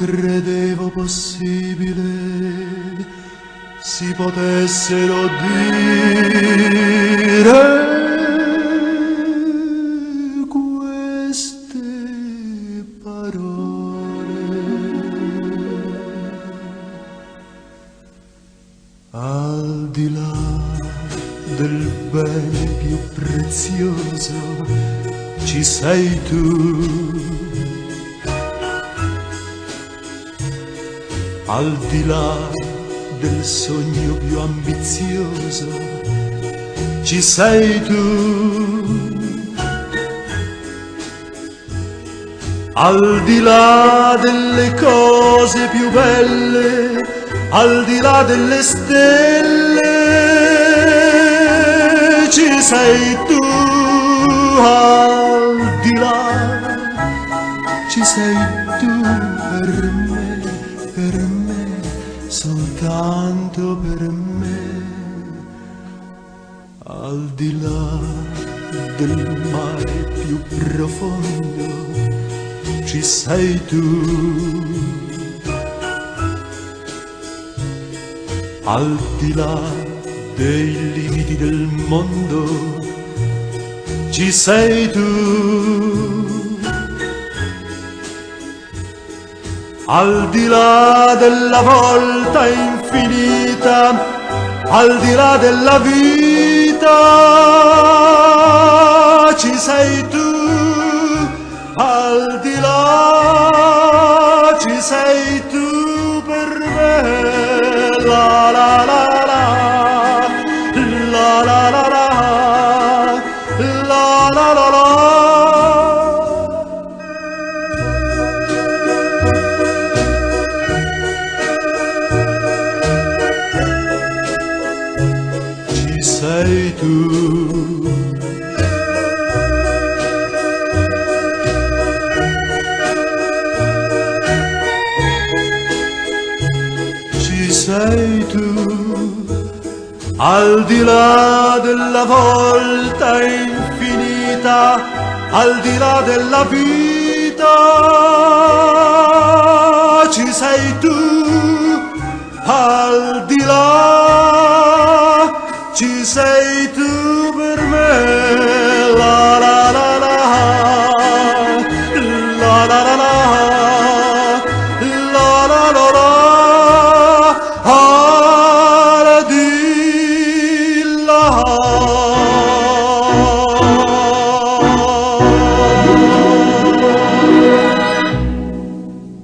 credevo possibile si potessero dire queste parole. Al di là del bene più prezioso ci sei tu. Al di là del sogno più ambizioso ci sei tu. Al di là delle cose più belle, al di là delle stelle ci sei tu. Al di là ci sei tu per me, soltanto per me. Al di là del mare più profondo ci sei tu. Al di là dei limiti del mondo ci sei tu. Al di là della volta infinita, al di là della vita ci sei tu. Al di là ci sei tu per me. La la la la, la la la la, la la la la. Ci sei tu. Sei tu, al di là della volta infinita, al di là della vita ci sei tu. Al di là ci sei tu per me. La la la la, la la la la, la la la la. Al di là